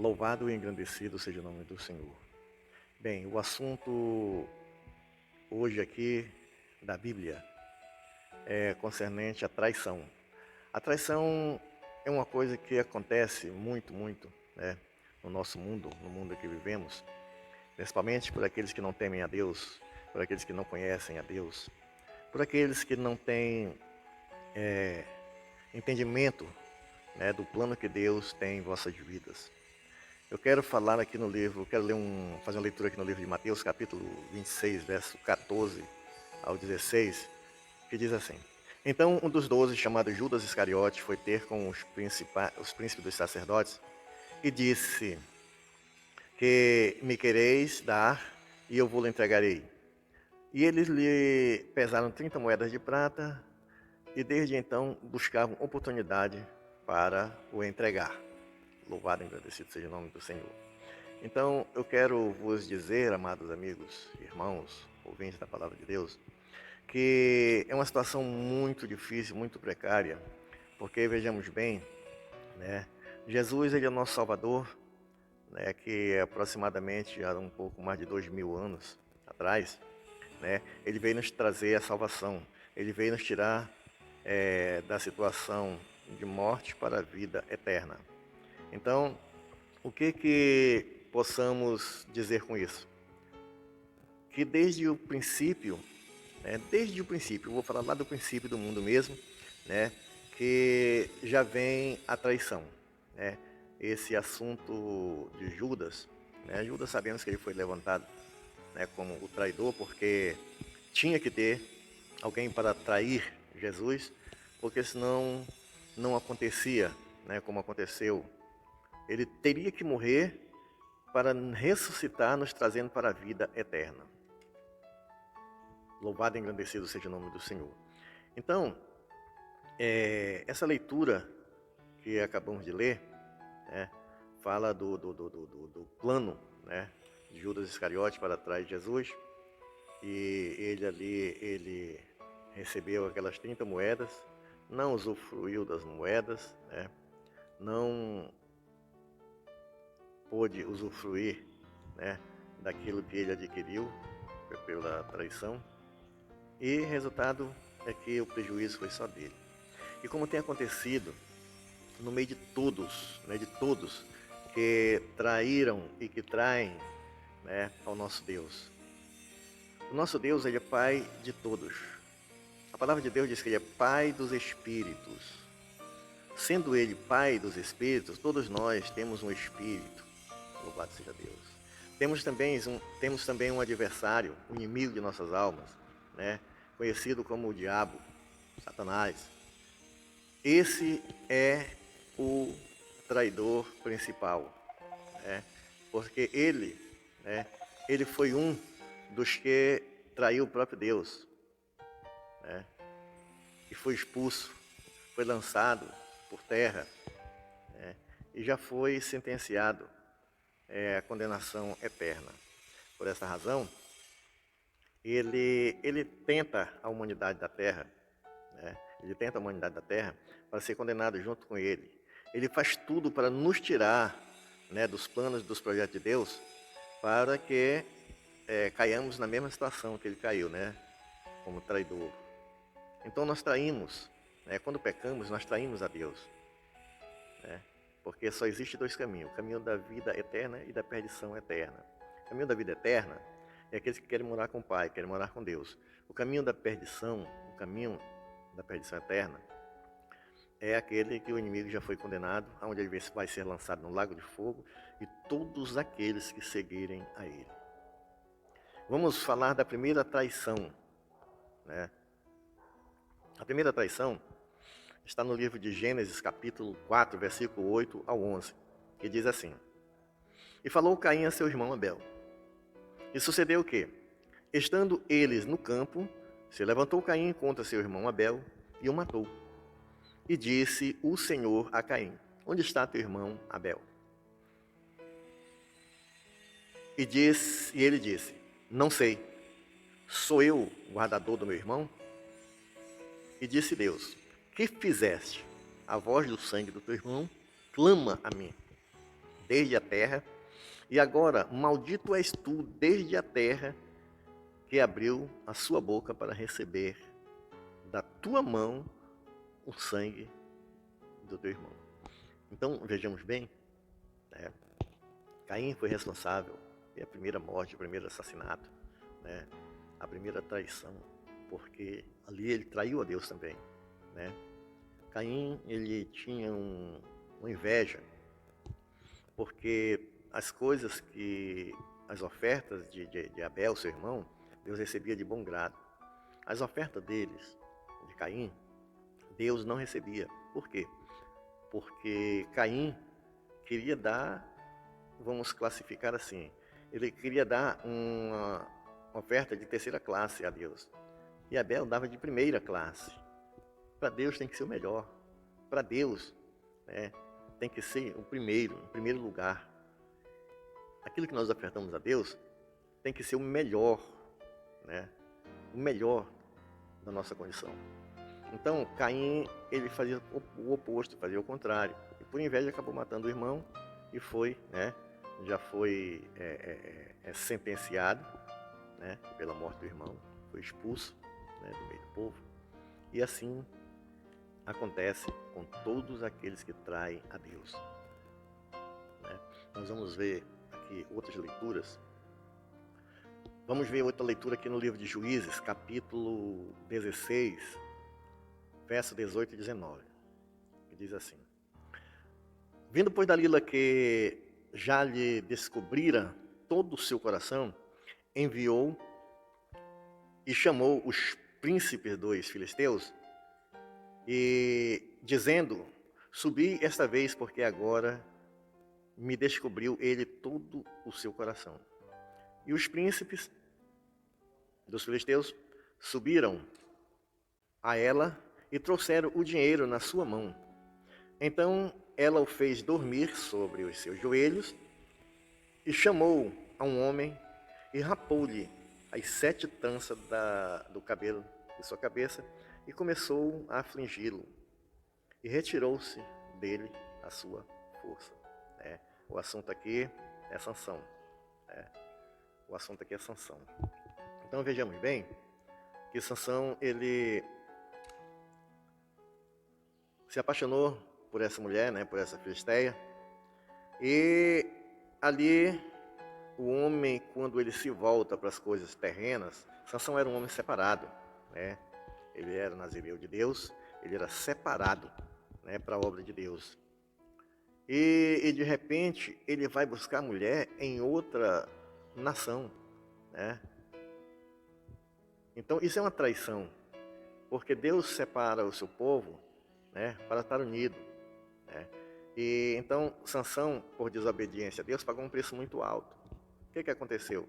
Louvado e engrandecido seja o nome do Senhor. Bem, o assunto hoje aqui da Bíblia é concernente à traição. A traição é uma coisa que acontece muito, né, no nosso mundo, no mundo que vivemos, principalmente por aqueles que não temem a Deus, por aqueles que não conhecem a Deus, por aqueles que não têm entendimento, né, do plano que Deus tem em vossas vidas. Eu quero falar aqui no livro, quero fazer uma leitura aqui no livro de Mateus, capítulo 26, verso 14 ao 16, que diz assim: Então um dos 12, chamado Judas Iscariote, foi ter com os príncipes dos sacerdotes e disse: Que me quereis dar e eu vou lhe entregarei. E eles lhe pesaram 30 moedas de prata e desde então buscavam oportunidade para o entregar. Louvado e agradecido seja o nome do Senhor. Então, eu quero vos dizer, amados amigos, irmãos, ouvintes da palavra de Deus, que é uma situação muito difícil, muito precária, porque vejamos bem, né? Jesus, ele é nosso Salvador, né? Que aproximadamente há um pouco mais de 2000 anos atrás, né? Ele veio nos trazer a salvação, ele veio nos tirar da situação de morte para a vida eterna. Então, o que possamos dizer com isso? Que desde o princípio, eu vou falar lá do princípio do mundo mesmo, né, que já vem a traição, né? Esse assunto de Judas, né? Judas sabemos que ele foi levantado, né, como o traidor, porque tinha que ter alguém para trair Jesus, porque senão não acontecia, né, como aconteceu. Ele teria que morrer para ressuscitar, nos trazendo para a vida eterna. Louvado e engrandecido seja o nome do Senhor. Então, essa leitura que acabamos de ler, né, fala do plano, né, de Judas Iscariote para trás de Jesus. E ele recebeu aquelas 30 moedas, não usufruiu das moedas, né, não pôde usufruir, né, daquilo que ele adquiriu pela traição. E resultado é que o prejuízo foi só dele. E como tem acontecido no meio de todos, né, de todos que traíram e que traem, né, ao nosso Deus. O nosso Deus, ele é Pai de todos. A palavra de Deus diz que ele é Pai dos Espíritos. Sendo ele Pai dos Espíritos, todos nós temos um Espírito. Louvado seja Deus. Temos também um adversário, um inimigo de nossas almas, né, conhecido como o diabo, Satanás. Esse é o traidor principal, né? Porque né, ele foi um dos que traiu o próprio Deus, né? E foi expulso, foi lançado por terra, né? E já foi sentenciado à condenação eterna. Por essa razão, ele tenta a humanidade da terra, né? Ele tenta a humanidade da terra para ser condenado junto com ele. Ele faz tudo para nos tirar, né, dos planos, dos projetos de Deus, para que caiamos na mesma situação que ele caiu, né, como traidor. Então nós traímos, né, quando pecamos, nós traímos a Deus, né, porque só existe dois caminhos: o caminho da vida eterna e da perdição eterna. O caminho da vida eterna é aqueles que querem morar com o Pai, querem morar com Deus. O caminho da perdição, o caminho da perdição eterna, é aquele que o inimigo já foi condenado, onde ele vai ser lançado no lago de fogo, e todos aqueles que seguirem a ele. Vamos falar da primeira traição, né? A primeira traição está no livro de Gênesis, capítulo 4, versículo 8 ao 11, que diz assim: E falou Caim a seu irmão Abel. E sucedeu o quê? Estando eles no campo, se levantou Caim contra seu irmão Abel e o matou. E disse o Senhor a Caim: Onde está teu irmão Abel? E ele disse: Não sei, sou eu o guardador do meu irmão? E disse Deus: Que fizeste? A voz do sangue do teu irmão clama a mim. desde a terra, e agora, maldito és tu desde a terra, que abriu a sua boca para receber da tua mão o sangue do teu irmão. Então, vejamos bem, né? Caim foi responsável pela primeira morte, o primeiro assassinato, né? A primeira traição, porque ali ele traiu a Deus também, né? Caim, ele tinha uma inveja, porque as ofertas de Abel, seu irmão, Deus recebia de bom grado. As ofertas deles, de Caim, Deus não recebia. Por quê? Porque Caim queria dar, vamos classificar assim, ele queria dar uma oferta de terceira classe a Deus. E Abel dava de primeira classe. Para Deus tem que ser o melhor. Para Deus, né, tem que ser o primeiro, em primeiro lugar. Aquilo que nós ofertamos a Deus tem que ser o melhor, né? O melhor da nossa condição. Então, Caim, ele fazia o oposto, fazia o contrário. E por inveja acabou matando o irmão e foi, né? Já foi sentenciado, né? Pela morte do irmão, foi expulso, né? Do meio do povo. E assim acontece com todos aqueles que traem a Deus, né? Nós vamos ver aqui outras leituras. Vamos ver outra leitura aqui no livro de Juízes, capítulo 16, verso 18 e 19, que diz assim: Vindo, pois, Dalila, que já lhe descobrira todo o seu coração, enviou e chamou os príncipes dos filisteus, e dizendo: Subi esta vez, porque agora me descobriu ele todo o seu coração. E os príncipes dos filisteus subiram a ela e trouxeram o dinheiro na sua mão. Então ela o fez dormir sobre os seus joelhos e chamou a um homem e rapou-lhe as 7 tranças do cabelo de sua cabeça e começou a afligi-lo. E retirou-se dele a sua força. O assunto aqui é Sansão. O assunto aqui é Sansão. Então vejamos bem que Sansão, ele se apaixonou por essa mulher, né, por essa filisteia. E ali o homem, quando ele se volta para as coisas terrenas, Sansão era um homem separado, né? Ele era nazireu de Deus, ele era separado, né, para a obra de Deus. E de repente ele vai buscar mulher em outra nação, né? Então isso é uma traição, porque Deus separa o seu povo, né, para estar unido, né? E então Sansão, por desobediência a Deus, pagou um preço muito alto. O que aconteceu?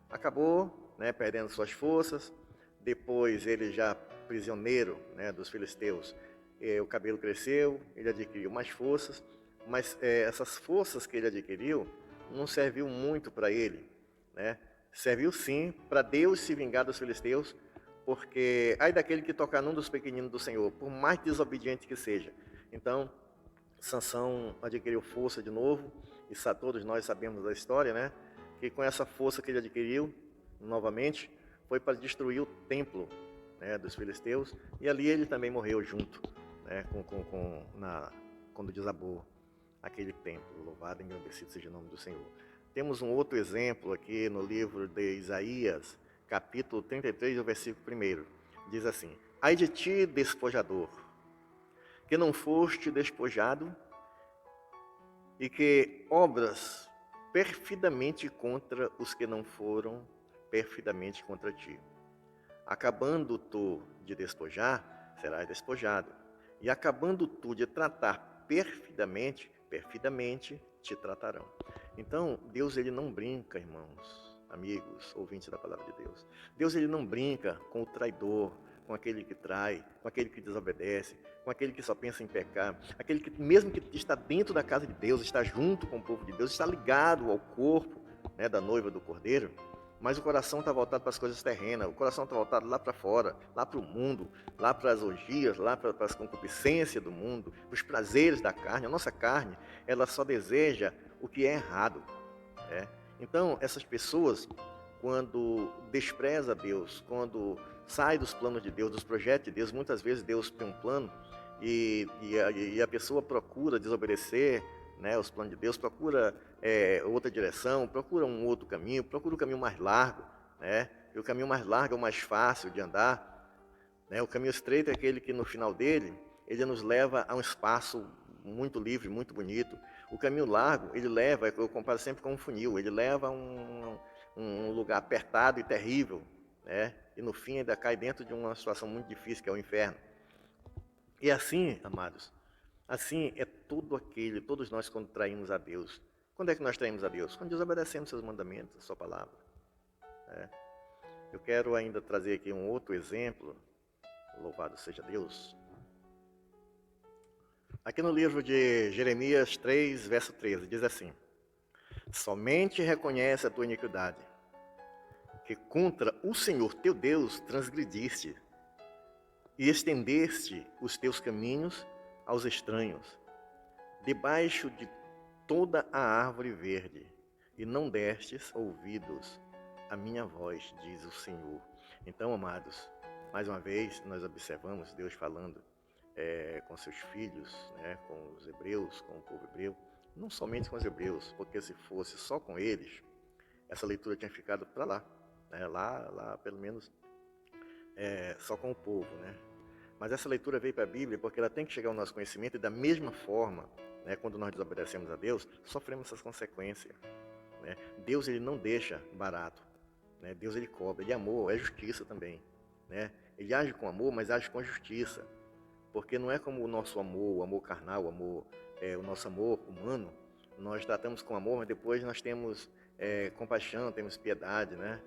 Acabou, né, perdendo suas forças. Depois ele já prisioneiro, né, dos filisteus, o cabelo cresceu, ele adquiriu mais forças, mas essas forças que ele adquiriu não serviu muito para ele, né? Serviu sim para Deus se vingar dos filisteus, porque ai daquele que tocar num dos pequeninos do Senhor, por mais desobediente que seja. Então Sansão adquiriu força de novo, e todos nós sabemos da história, né? Que com essa força que ele adquiriu novamente, foi para destruir o templo, né, dos filisteus, e ali ele também morreu junto, né, quando desabou aquele templo. Louvado e engrandecido seja o nome do Senhor. Temos um outro exemplo aqui no livro de Isaías, capítulo 33, o versículo 1. Diz assim: Ai de ti, despojador, que não foste despojado e que obras perfidamente contra os que não foram perfidamente contra ti. Acabando tu de despojar, serás despojado. E acabando tu de tratar perfidamente, perfidamente te tratarão. Então, Deus, ele não brinca, irmãos, amigos, ouvintes da palavra de Deus. Deus, ele não brinca com o traidor, com aquele que trai, com aquele que desobedece, com aquele que só pensa em pecar, aquele que, mesmo que está dentro da casa de Deus, está junto com o povo de Deus, está ligado ao corpo, né, da noiva do Cordeiro, mas o coração está voltado para as coisas terrenas, o coração está voltado lá para fora, lá para o mundo, lá para as orgias, lá para as concupiscências do mundo, para os prazeres da carne. A nossa carne, ela só deseja o que é errado. Né? Então, essas pessoas, quando despreza Deus, quando sai dos planos de Deus, dos projetos de Deus, muitas vezes Deus tem um plano e a pessoa procura desobedecer, né, os planos de Deus, procura outra direção, procura um outro caminho, procura um caminho mais largo, né? E o caminho mais largo é o mais fácil de andar, né? O caminho estreito é aquele que no final dele, ele nos leva a um espaço muito livre, muito bonito. O caminho largo, ele leva, eu comparo sempre com um funil, ele leva a um lugar apertado e terrível, né? E no fim ainda cai dentro de uma situação muito difícil, que é o inferno. E assim, amados, assim é todos nós quando traímos a Deus. Quando é que nós traímos a Deus? Quando desobedecemos seus mandamentos, a sua palavra. Né? Eu quero ainda trazer aqui um outro exemplo, louvado seja Deus. Aqui no livro de Jeremias 3, verso 13, diz assim: somente reconhece a tua iniquidade, que contra o Senhor teu Deus transgrediste, e estendeste os teus caminhos aos estranhos, debaixo de toda a árvore verde, e não destes ouvidos à minha voz, diz o Senhor. Então, amados, mais uma vez nós observamos Deus falando com seus filhos, né, com os hebreus, com o povo hebreu, não somente com os hebreus, porque se fosse só com eles, essa leitura tinha ficado para lá, né, lá pelo menos só com o povo, né? Mas essa leitura veio para a Bíblia porque ela tem que chegar ao nosso conhecimento e da mesma forma, né, quando nós desobedecemos a Deus, sofremos essas consequências. Né? Deus ele não deixa barato, né? Deus ele cobra, ele é amor, é justiça também. Né? Ele age com amor, mas age com justiça. Porque não é como o nosso amor, o amor carnal, o nosso amor humano, nós tratamos com amor, mas depois nós temos compaixão, temos piedade, né?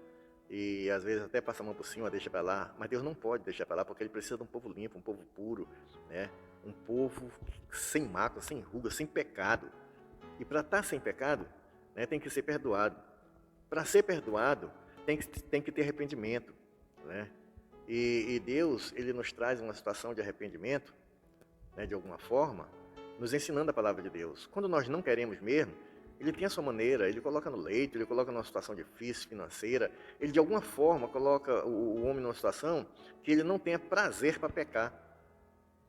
E às vezes até passa a mão por cima, deixa para lá, mas Deus não pode deixar para lá, porque Ele precisa de um povo limpo, um povo puro, né? Um povo sem mácula, sem ruga, sem pecado. E para estar sem pecado, né, tem que ser perdoado. Para ser perdoado, tem que ter arrependimento, né? E Deus, Ele nos traz uma situação de arrependimento, né, de alguma forma, nos ensinando a palavra de Deus. Quando nós não queremos mesmo, Ele tem a sua maneira, Ele coloca no leito, Ele coloca numa situação difícil, financeira, Ele de alguma forma coloca o homem numa situação que ele não tenha prazer para pecar.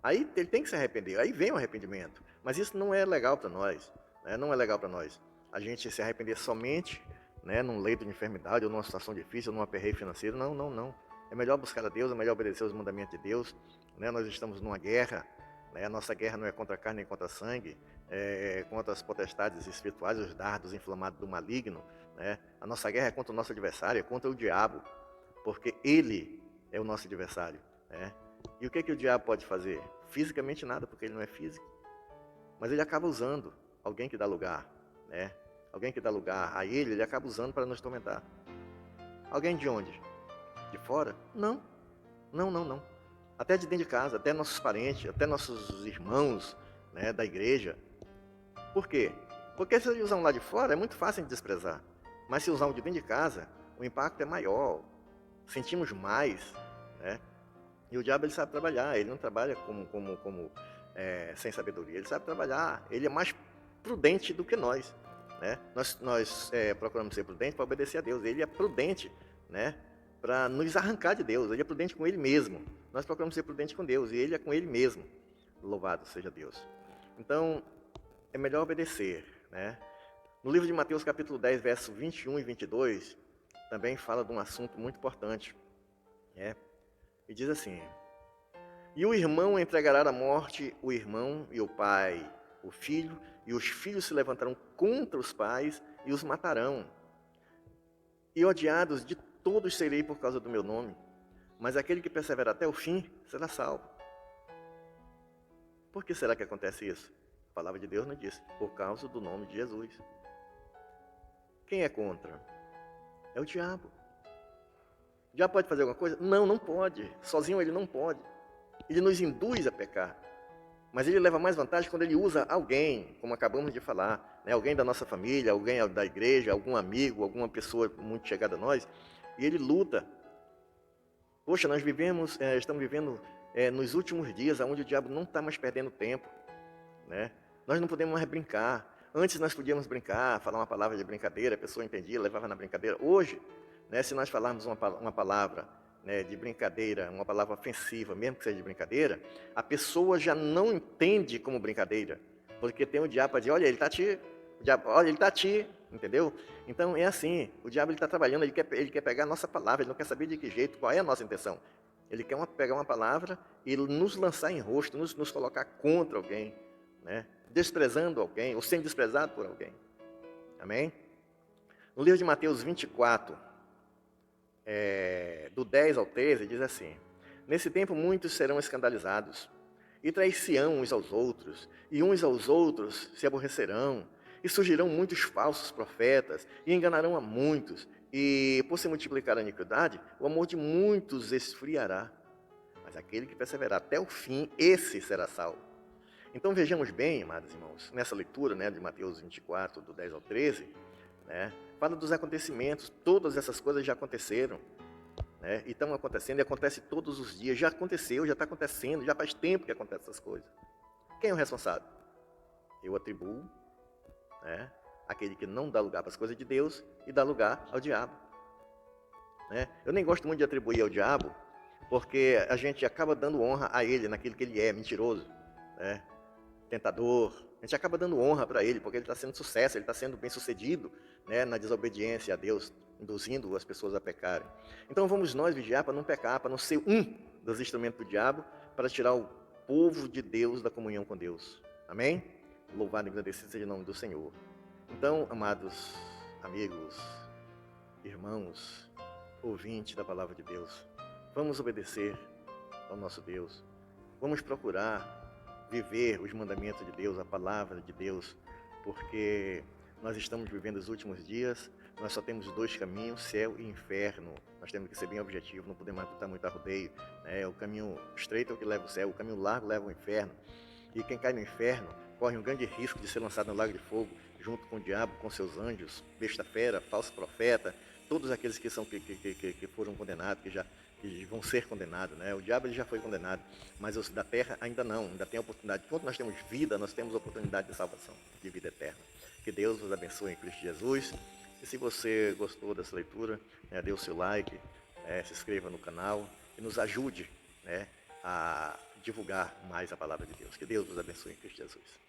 Aí ele tem que se arrepender, aí vem o arrependimento. Mas isso não é legal para nós, né? Não é legal para nós. A gente se arrepender somente, né, num leito de enfermidade, ou numa situação difícil, ou num aperreio financeiro, não. É melhor buscar a Deus, é melhor obedecer os mandamentos de Deus. Né? Nós estamos numa guerra, né? A nossa guerra não é contra a carne nem contra a sangue, é contra as potestades espirituais, os dardos inflamados do maligno. Né? A nossa guerra é contra o nosso adversário, é contra o diabo, porque ele é o nosso adversário. Né? E o que o diabo pode fazer? Fisicamente nada, porque ele não é físico. Mas ele acaba usando alguém que dá lugar, né? Alguém que dá lugar a ele acaba usando para nos tormentar. Alguém de onde? De fora? Não. Até de dentro de casa, até nossos parentes, até nossos irmãos, né, da igreja. Por quê? Porque se ele usar um lá de fora, é muito fácil de desprezar. Mas se usar um de dentro de casa, o impacto é maior. Sentimos mais, né? E o diabo ele sabe trabalhar, ele não trabalha sem sabedoria, ele sabe trabalhar, ele é mais prudente do que nós. Né? Nós procuramos ser prudentes para obedecer a Deus, ele é prudente, né, para nos arrancar de Deus, ele é prudente com ele mesmo. Nós procuramos ser prudentes com Deus e ele é com ele mesmo. Louvado seja Deus. Então, é melhor obedecer. Né? No livro de Mateus capítulo 10, versos 21 e 22, também fala de um assunto muito importante. Né? E diz assim: e o irmão entregará à morte o irmão e o pai, o filho, e os filhos se levantarão contra os pais e os matarão. E odiados de todos serei por causa do meu nome, mas aquele que persevera até o fim será salvo. Por que será que acontece isso? A palavra de Deus não diz, por causa do nome de Jesus. Quem é contra? É o diabo. Já pode fazer alguma coisa? Não pode. Sozinho ele não pode. Ele nos induz a pecar. Mas ele leva mais vantagem quando ele usa alguém, como acabamos de falar, né? Alguém da nossa família, alguém da igreja, algum amigo, alguma pessoa muito chegada a nós, e ele luta. Poxa, nós estamos vivendo nos últimos dias, onde o diabo não está mais perdendo tempo. Né? Nós não podemos mais brincar. Antes nós podíamos brincar, falar uma palavra de brincadeira, a pessoa entendia, levava na brincadeira. Hoje, né, se nós falarmos uma palavra, né, de brincadeira, uma palavra ofensiva, mesmo que seja de brincadeira, a pessoa já não entende como brincadeira, porque tem o diabo para dizer, olha, olha, ele está te, entendeu? Então é assim, o diabo está trabalhando, ele quer pegar a nossa palavra, ele não quer saber de que jeito, qual é a nossa intenção. Ele quer pegar uma palavra e nos lançar em rosto, nos colocar contra alguém, né? Desprezando alguém, ou sendo desprezado por alguém. Amém? No livro de Mateus 24, do 10 ao 13, diz assim: Nesse tempo muitos serão escandalizados, e trair-se-ão uns aos outros, e uns aos outros se aborrecerão, e surgirão muitos falsos profetas, e enganarão a muitos, e por se multiplicar a iniquidade, o amor de muitos esfriará. Mas aquele que perseverar até o fim, esse será salvo. Então vejamos bem, amados irmãos, nessa leitura, né, de Mateus 24, do 10 ao 13, né, fala dos acontecimentos, todas essas coisas já aconteceram, né, e estão acontecendo, e acontece todos os dias, já aconteceu, já está acontecendo, já faz tempo que acontecem essas coisas. Quem é o responsável? Eu atribuo, né, aquele que não dá lugar para as coisas de Deus e dá lugar ao diabo. Né? Eu nem gosto muito de atribuir ao diabo, porque a gente acaba dando honra a ele naquilo que ele é, mentiroso, né? Tentador. A gente acaba dando honra para ele, porque ele está sendo sucesso, ele está sendo bem sucedido, né, na desobediência a Deus, induzindo as pessoas a pecarem. Então vamos nós vigiar para não pecar, para não ser um dos instrumentos do diabo, para tirar o povo de Deus da comunhão com Deus. Amém? Louvado e agradecido seja o nome do Senhor. Então, amados amigos, irmãos, ouvintes da palavra de Deus, vamos obedecer ao nosso Deus. Vamos procurar viver os mandamentos de Deus, a palavra de Deus, porque nós estamos vivendo os últimos dias, nós só temos dois caminhos, céu e inferno. Nós temos que ser bem objetivos, não podemos botar muito arrodeio, né? O caminho estreito é o que leva ao céu, o caminho largo leva ao inferno. E quem cai no inferno corre um grande risco de ser lançado no lago de fogo, junto com o diabo, com seus anjos, besta-fera, falso profeta, todos aqueles que foram condenados, que vão ser condenados, né? O diabo ele já foi condenado, mas os da terra ainda não, ainda tem a oportunidade. Enquanto nós temos vida, nós temos a oportunidade de salvação, de vida eterna. Que Deus vos abençoe em Cristo Jesus. E se você gostou dessa leitura, né, dê o seu like, se inscreva no canal e nos ajude, né, a divulgar mais a palavra de Deus. Que Deus vos abençoe em Cristo Jesus.